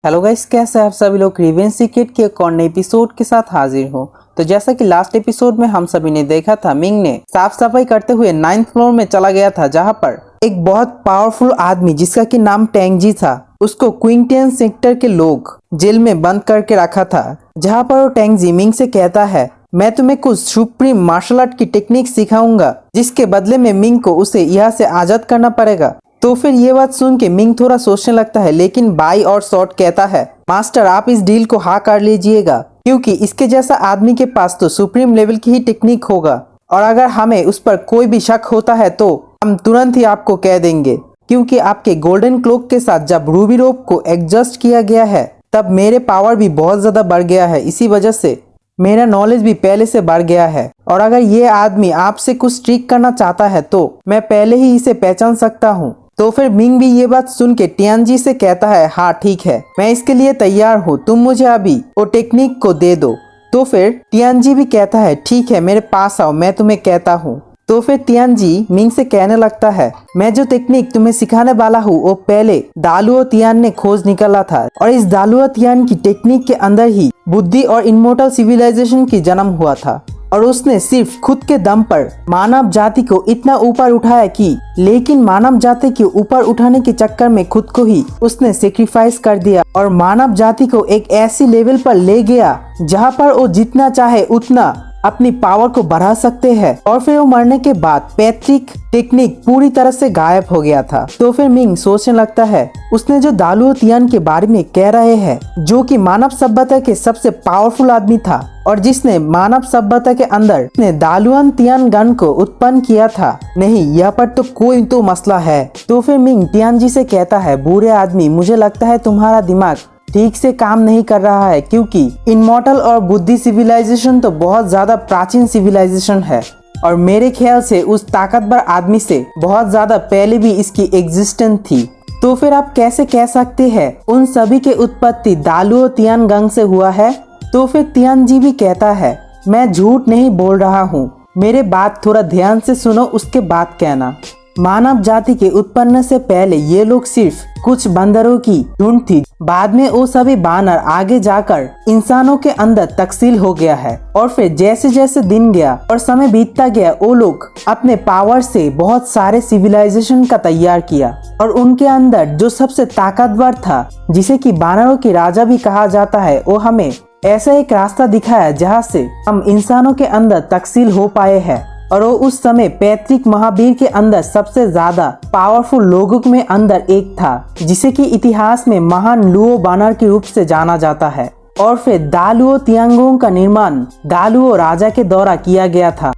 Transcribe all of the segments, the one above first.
Hello guys, कैसे आप सभी लोग। रिवेंज सीक्रेट के एक और नए एपिसोड के साथ हाजिर हूँ। तो जैसा कि लास्ट एपिसोड में हम सभी ने देखा था, मिंग ने साफ सफाई करते हुए 9th फ्लोर में चला गया था, जहाँ पर एक बहुत पावरफुल आदमी जिसका कि नाम टेंगजी था, उसको क्विंटियन सेक्टर के लोग जेल में बंद करके रखा था। जहाँ पर वो टेंगजी मिंग से कहता है, मैं तुम्हें कुछ सुप्रीम मार्शल आर्ट की टेक्निक सिखाऊंगा, जिसके बदले में मिंग को उसे यहाँ से आजाद करना पड़ेगा। तो फिर ये बात सुन के मिंग थोड़ा सोचने लगता है, लेकिन बाई और शॉर्ट कहता है, मास्टर आप इस डील को हाँ कर लीजिएगा, क्योंकि इसके जैसा आदमी के पास तो सुप्रीम लेवल की ही टेक्निक होगा, और अगर हमें उस पर कोई भी शक होता है तो हम तुरंत ही आपको कह देंगे, क्योंकि आपके गोल्डन क्लोक के साथ जब रूबी रोप को एडजस्ट किया गया है तब मेरे पावर भी बहुत ज्यादा बढ़ गया है। इसी वजह से मेरा नॉलेज भी पहले से बढ़ गया है, और अगर ये आदमी आपसे कुछ ट्रिक करना चाहता है तो मैं पहले ही इसे पहचान सकता हूँ। तो फिर मिंग भी ये बात सुन के टियानजी से कहता है, हाँ ठीक है, मैं इसके लिए तैयार हूँ, तुम मुझे अभी वो टेक्निक को दे दो। तो फिर टियानजी भी कहता है, ठीक है मेरे पास आओ, मैं तुम्हें कहता हूँ। तो फिर टियानजी मिंग से कहने लगता है, मैं जो टेक्निक तुम्हें सिखाने वाला हूँ वो पहले दालुओ तियान ने खोज निकाला था, और इस दालुओ तियान की टेक्निक के अंदर ही बुद्धि और इमोर्टल सिविलाइजेशन की जन्म हुआ था, और उसने सिर्फ खुद के दम पर मानव जाति को इतना ऊपर उठाया कि लेकिन मानव जाति के ऊपर उठाने के चक्कर में खुद को ही उसने सेक्रीफाइस कर दिया, और मानव जाति को एक ऐसी लेवल पर ले गया जहां पर वो जितना चाहे उतना अपनी पावर को बढ़ा सकते हैं। और फिर वो मरने के बाद पैतृक टेक्निक पूरी तरह से गायब हो गया था। तो फिर मिंग सोचने लगता है, उसने जो दालुओ तियान के बारे में कह रहे हैं, जो कि मानव सभ्यता के सबसे पावरफुल आदमी था और जिसने मानव सभ्यता के अंदर दालुआन तियान गन को उत्पन्न किया था, नहीं यह पर तो कोई तो मसला है। तो फिर मिंग टियानजी से कहता है, बूढ़े आदमी मुझे लगता है तुम्हारा दिमाग ठीक से काम नहीं कर रहा है, क्योंकि इमॉर्टल और बुद्धि सिविलाइजेशन तो बहुत ज्यादा प्राचीन सिविलाइजेशन है, और मेरे ख्याल से उस ताकतवर आदमी से बहुत ज्यादा पहले भी इसकी एग्जिस्टेंस थी। तो फिर आप कैसे कह सकते हैं उन सभी के उत्पत्ति दालुओ तियान गंग से हुआ है? तो फिर तियानजी भी कहता है, मैं झूठ नहीं बोल रहा हूँ, मेरे बात थोड़ा ध्यान से सुनो, उसके बाद कहना। मानव जाति के उत्पन्न से पहले ये लोग सिर्फ कुछ बंदरों की झुंड थी, बाद में वो सभी बानर आगे जाकर इंसानों के अंदर तकसील हो गया है, और फिर जैसे जैसे दिन गया और समय बीतता गया, वो लोग अपने पावर से बहुत सारे सिविलाइजेशन का तैयार किया, और उनके अंदर जो सबसे ताकतवर था, जिसे कि बानरों की राजा भी कहा जाता है, वो हमें ऐसा एक रास्ता दिखाया जहाँ से हम इंसानों के अंदर तकसील हो पाए हैं। और वो उस समय पैतृक महावीर के अंदर सबसे ज्यादा पावरफुल लोगों में अंदर एक था, जिसे कि इतिहास में महान लुओ बानर के रूप से जाना जाता है। और फिर दालुओ तियांगोंग का निर्माण दालुओ राजा के द्वारा किया गया था,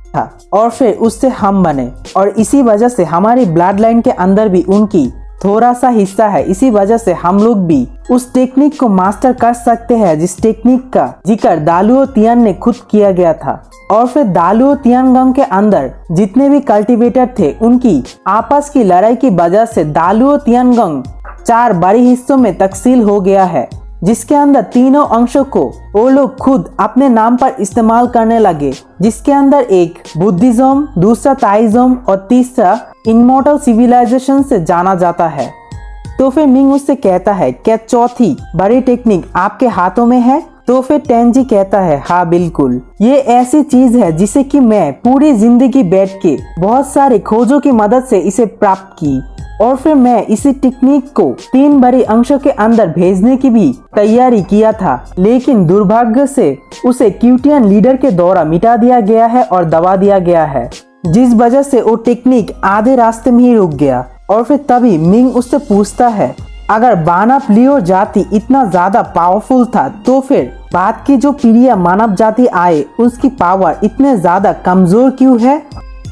और फिर उससे हम बने, और इसी वजह से हमारी ब्लड लाइन के अंदर भी उनकी थोड़ा सा हिस्सा है। इसी वजह से हम लोग भी उस टेक्निक को मास्टर कर सकते हैं जिस टेक्निक का जिक्र दालुओ तियान ने खुद किया गया था। और फिर दालुओ तियानगंग के अंदर जितने भी कल्टीवेटर थे, उनकी आपस की लड़ाई की वजह से दालुओ तियानगंग 4 बड़े हिस्सों में तकसील हो गया है, जिसके अंदर तीनों अंशों को वो लोग खुद अपने नाम पर इस्तेमाल करने लगे, जिसके अंदर एक बुद्धिज्म, दूसरा ताओइज्म और तीसरा इमॉर्टल सिविलाइजेशन से जाना जाता है। तो फिर मिंग उससे कहता है, क्या चौथी बड़ी टेक्निक आपके हाथों में है? तो फिर टेंजी कहता है, हाँ बिल्कुल, ये ऐसी चीज है जिसे कि मैं पूरी जिंदगी बैठ के बहुत सारे खोजों की मदद से इसे प्राप्त की, और फिर मैं इसी टेक्निक को 3 बड़े अंशों के अंदर भेजने की भी तैयारी किया था, लेकिन दुर्भाग्य से उसे क्यूटियन लीडर के द्वारा मिटा दिया गया है और दबा दिया गया है, जिस वजह से वो टेक्निक आधे रास्ते में ही रुक गया। और फिर तभी मिंग उससे पूछता है, अगर बानव लियो जाति इतना ज्यादा पावरफुल था, तो फिर बाद की जो पीढ़ियां मानव जाति आए उसकी पावर इतने ज्यादा कमजोर क्यों है?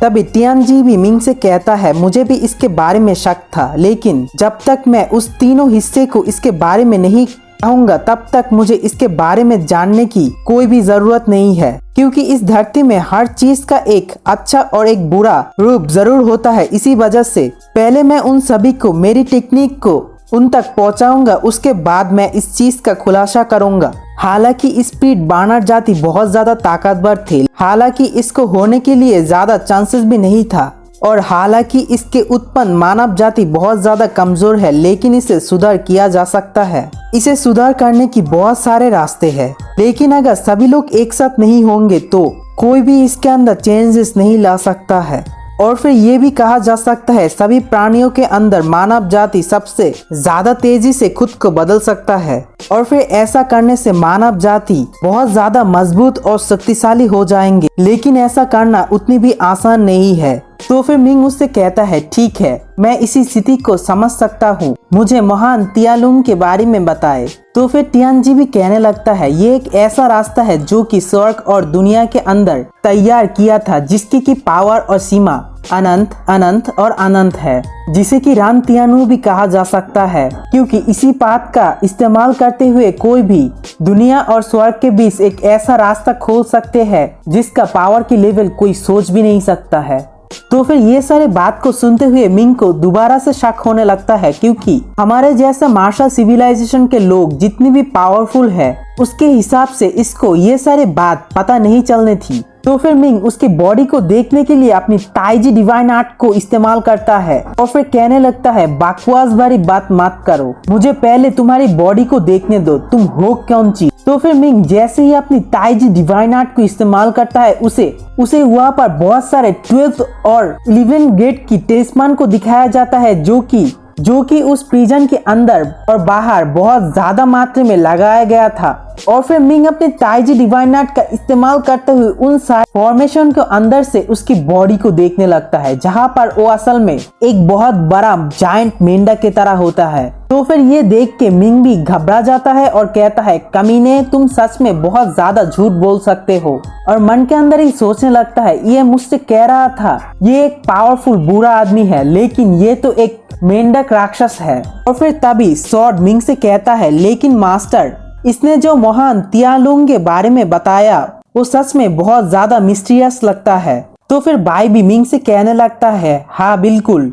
तभी टियानजी भी मिंग से कहता है, मुझे भी इसके बारे में शक था, लेकिन जब तक मैं उस तीनों हिस्से को इसके बारे में नहीं कहूँगा तब तक मुझे इसके बारे में जानने की कोई भी जरूरत नहीं है, क्योंकि इस धरती में हर चीज का एक अच्छा और एक बुरा रूप जरूर होता है। इसी वजह से पहले मैं उन सभी को मेरी टेक्निक को उन तक पहुंचाऊंगा, उसके बाद मैं इस चीज का खुलासा करूंगा। हालांकि स्पीड बानर जाति बहुत ज्यादा ताकतवर थी, हालांकि इसको होने के लिए ज्यादा चांसेस भी नहीं था, और हालांकि इसके उत्पन्न मानव जाति बहुत ज्यादा कमजोर है, लेकिन इसे सुधार किया जा सकता है। इसे सुधार करने की बहुत सारे रास्ते हैं, लेकिन अगर सभी लोग एक साथ नहीं होंगे तो कोई भी इसके अंदर चेंजेस नहीं ला सकता है। और फिर ये भी कहा जा सकता है सभी प्राणियों के अंदर मानव जाति सबसे ज्यादा तेजी से खुद को बदल सकता है, और फिर ऐसा करने से मानव जाति बहुत ज्यादा मजबूत और शक्तिशाली हो जाएंगे। लेकिन ऐसा करना उतनी भी आसान नहीं है। तो फिर मिंग उससे कहता है ठीक है, मैं इसी स्थिति को समझ सकता हूँ, मुझे महान तियालुंग के बारे में बताए। तो फिर तियानजी भी कहने लगता है ये एक ऐसा रास्ता है जो कि स्वर्ग और दुनिया के अंदर तैयार किया था, जिसकी की पावर और सीमा अनंत अनंत और अनंत है, जिसे कि राम तियानु भी कहा जा सकता है, क्योंकि इसी बात का इस्तेमाल करते हुए कोई भी दुनिया और स्वर्ग के बीच एक ऐसा रास्ता खोल सकते हैं जिसका पावर की लेवल कोई सोच भी नहीं सकता है। तो फिर ये सारे बात को सुनते हुए मिंग को दोबारा से शक होने लगता है, क्योंकि हमारे जैसा मार्शल सिविलाइजेशन के लोग जितनी भी पावरफुल है उसके हिसाब से इसको ये सारे बात पता नहीं चलने थी। तो फिर मिंग उसकी बॉडी को देखने के लिए अपनी ताइजी डिवाइन आर्ट को इस्तेमाल करता है और फिर कहने लगता है बकवास भरी बात मत करो, मुझे पहले तुम्हारी बॉडी को देखने दो, तुम हो कौन चीज। तो फिर मिंग जैसे ही अपनी ताइजी डिवाइन आर्ट को इस्तेमाल करता है उसे वहाँ पर बहुत सारे 12th और 11th ग्रेड की टेस्टमैन को दिखाया जाता है, जो कि उस प्रिजन के अंदर और बाहर बहुत ज्यादा मात्रा में लगाया गया था। और फिर मिंग अपने ताइजी डिवाइन आर्ट का इस्तेमाल करते हुए उन सारे फॉर्मेशन के अंदर से उसकी बॉडी को देखने लगता है, जहां पर वो असल में एक बहुत बड़ा जायंट मेंढक की तरह होता है। तो फिर ये देख के मिंग भी घबरा जाता है और कहता है कमीने, तुम सच में बहुत ज्यादा झूठ बोल सकते हो। और मन के अंदर ही सोचने लगता है ये मुझसे कह रहा था ये एक पावरफुल बुरा आदमी है, लेकिन ये तो एक मेंढक राक्षस है। और फिर तभी सॉर्ड मिंग से कहता है लेकिन मास्टर, इसने जो महान तियालुंग के बारे में बताया वो सच में बहुत ज्यादा मिस्टीरियस लगता है। तो फिर बाई भी मिंग से कहने लगता है हाँ बिल्कुल,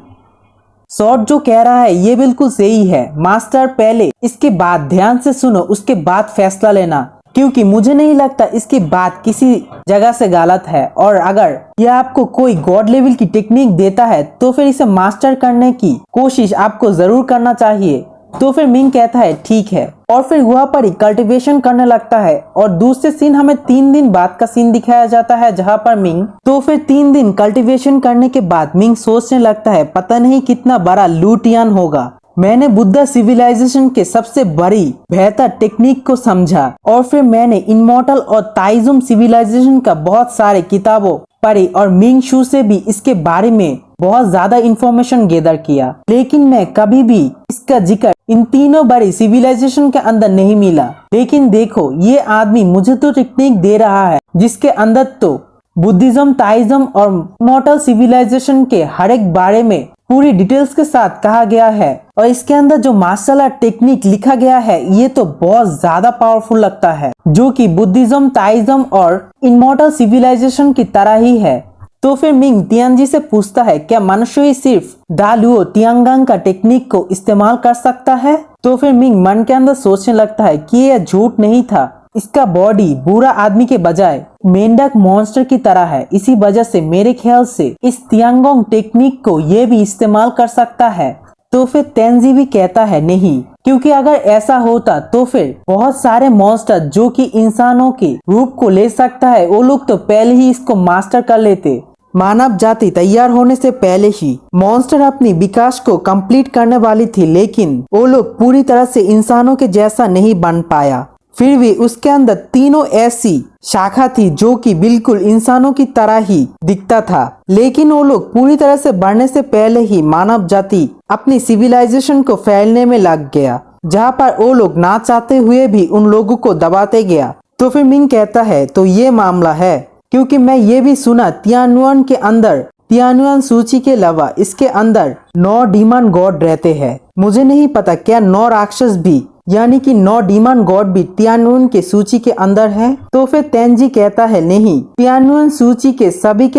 सॉर्ड जो कह रहा है ये बिल्कुल सही है। मास्टर पहले इसके बाद ध्यान से सुनो, उसके बाद फैसला लेना, क्योंकि मुझे नहीं लगता इसकी बात किसी जगह से गलत है। और अगर यह आपको कोई गॉड लेवल की टेक्निक देता है तो फिर इसे मास्टर करने की कोशिश आपको जरूर करना चाहिए। तो फिर मिंग कहता है ठीक है, और फिर वहाँ पर ही कल्टीवेशन करने लगता है। और दूसरे सीन हमें 3 दिन बाद का सीन दिखाया जाता है, जहाँ पर मिंग तो फिर 3 दिन कल्टीवेशन करने के बाद मिंग सोचने लगता है पता नहीं कितना बड़ा लूटियान होगा। मैंने बुद्धा सिविलाइजेशन के सबसे बड़ी बेहतर टेक्निक को समझा, और फिर मैंने इनमॉर्टल और ताइजुम सिविलाइजेशन का बहुत सारे किताबों पढ़ी और मिंग शू से भी इसके बारे में बहुत ज्यादा इंफॉर्मेशन गैदर किया, लेकिन मैं कभी भी इसका जिक्र इन तीनों बड़ी सिविलाइजेशन के अंदर नहीं मिला। लेकिन देखो ये आदमी मुझे तो टेक्निक दे रहा है जिसके अंदर तो बुद्धिज्म, ताइज्म और इमॉर्टल सिविलाइजेशन के हर एक बारे में पूरी डिटेल्स के साथ कहा गया है। और इसके अंदर जो मार्शल आर्ट टेक्निक लिखा गया है ये तो बहुत ज्यादा पावरफुल लगता है, जो कि बुद्धिज्म, ताइज्म और इमॉर्टल सिविलाइजेशन की तरह ही है। तो फिर मिंग तियानजी से पूछता है क्या मनुष्य ही सिर्फ दालुओ तियांगांग का टेक्निक को इस्तेमाल कर सकता है। तो फिर मिंग मन के अंदर सोचने लगता है कि यह झूठ नहीं था, इसका बॉडी बुरा आदमी के बजाय मेंढक मॉन्स्टर की तरह है, इसी वजह से मेरे ख्याल से इस तियांगोंग टेक्निक को ये भी इस्तेमाल कर सकता है। तो फिर तेंजी भी कहता है नहीं, क्योंकि अगर ऐसा होता तो फिर बहुत सारे मॉन्स्टर जो कि इंसानों के रूप को ले सकता है वो लोग तो पहले ही इसको मास्टर कर लेते। मानव जाति तैयार होने से पहले ही मॉन्स्टर अपनी विकास को कंप्लीट करने वाली थी, लेकिन वो लोग पूरी तरह से इंसानों के जैसा नहीं बन पाया। फिर भी उसके अंदर तीनों ऐसी शाखा थी जो कि बिल्कुल इंसानों की तरह ही दिखता था, लेकिन वो लोग पूरी तरह से बढ़ने से पहले ही मानव जाति अपनी सिविलाइजेशन को फैलने में लग गया, जहाँ पर वो लोग ना चाहते हुए भी उन लोगों को दबाते गया। तो फिर मिंग कहता है तो ये मामला है, क्योंकि मैं ये भी सुना तियानुआन के अंदर तियानुआन सूची के अलावा इसके अंदर 9 डीमन गॉड रहते हैं। मुझे नहीं पता क्या 9 राक्षस भी यानी कि 9 डीमन गॉड भी तियानुआन के सूची के अंदर है। तो फिर तेंजी कहता है नहीं, तियानुआन सूची के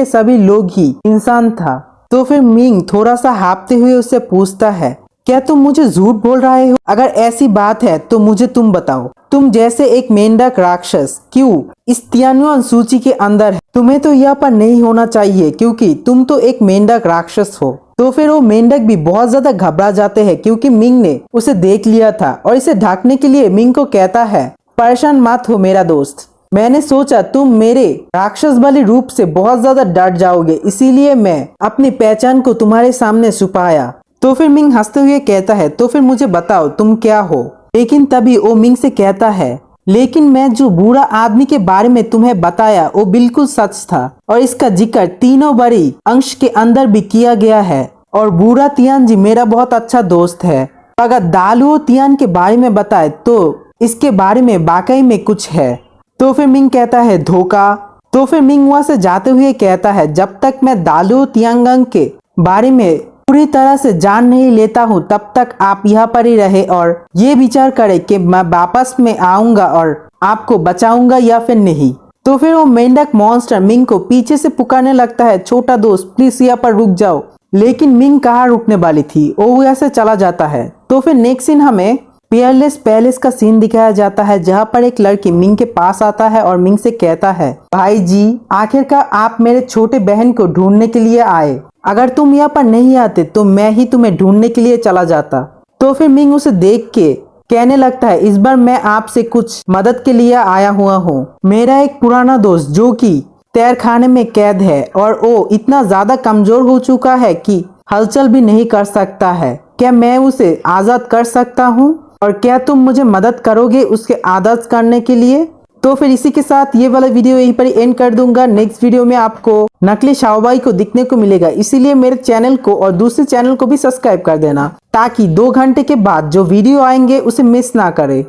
सभी लोग ही इंसान था। तो फिर मिंग थोड़ा सा हाँफते हुए उससे पूछता है क्या तुम मुझे झूठ बोल रहे हो? अगर ऐसी बात है तो मुझे तुम बताओ, तुम जैसे एक मेंढक राक्षस क्यों इस तियानुआन सूची के अंदर है? तुम्हें तो यहाँ पर नहीं होना चाहिए क्योंकि तुम तो एक मेंढक राक्षस हो। तो फिर वो मेंढक भी बहुत ज्यादा घबरा जाते हैं क्योंकि मिंग ने उसे देख लिया था और इसे ढकने के लिए मिंग को कहता है, परेशान मत हो मेरा दोस्त, मैंने सोचा तुम मेरे राक्षस वाले रूप से बहुत ज्यादा डर जाओगे, इसीलिए मैं अपनी पहचान को तुम्हारे सामने छुपाया। तो फिर मिंग हंसते हुए कहता है, तो फिर मुझे बताओ तुम क्या हो। लेकिन तभी वो मिंग से कहता है, लेकिन मैं जो बूढ़ा आदमी के बारे में तुम्हें बताया वो बिल्कुल सच था और इसका जिक्र तीनों बड़ी अंश के अंदर भी किया गया है और बूढ़ा तियान जी मेरा बहुत अच्छा दोस्त है। अगर दालुओ तियान के बारे में बताए तो इसके बारे में वाकई में कुछ है। तो फिर मिंग कहता है, धोखा। तो फिर मिंग वहां से जाते हुए कहता है, जब तक मैं दालुओ तियांगंग के बारे में पूरी तरह से जान नहीं लेता हूँ तब तक आप यहाँ पर ही रहे और ये विचार करें कि मैं वापस में आऊंगा और आपको बचाऊंगा या फिर नहीं। तो फिर वो मेंढक मॉन्स्टर मिंग को पीछे से पुकारने लगता है, छोटा दोस्त प्लीज यहाँ पर रुक जाओ। लेकिन मिंग कहाँ रुकने वाली थी, वो यहाँ से चला जाता है। तो फिर नेक्स्ट सीन हमें पियरलेस पैलेस का सीन दिखाया जाता है जहाँ पर एक लड़की मिंग के पास आता है और मिंग से कहता है, भाई जी आखिरकार आप मेरे छोटे बहन को ढूंढने के लिए आए, अगर तुम यहाँ पर नहीं आते तो मैं ही तुम्हें ढूंढने के लिए चला जाता। तो फिर मिंग उसे देख के कहने लगता है, इस बार मैं आपसे कुछ मदद के लिए आया हुआ हूँ। मेरा एक पुराना दोस्त जो कि तहखाने में कैद है और वो इतना ज्यादा कमजोर हो चुका है कि हलचल भी नहीं कर सकता है, क्या मैं उसे आजाद कर सकता हूँ और क्या तुम मुझे मदद करोगे उसके आजाद करने के लिए। तो फिर इसी के साथ ये वाला वीडियो यहीं पर एंड कर दूंगा। नेक्स्ट वीडियो में आपको नकली शाओबाई को दिखने को मिलेगा, इसीलिए मेरे चैनल को और दूसरे चैनल को भी सब्सक्राइब कर देना ताकि 2 घंटे के बाद जो वीडियो आएंगे उसे मिस ना करे।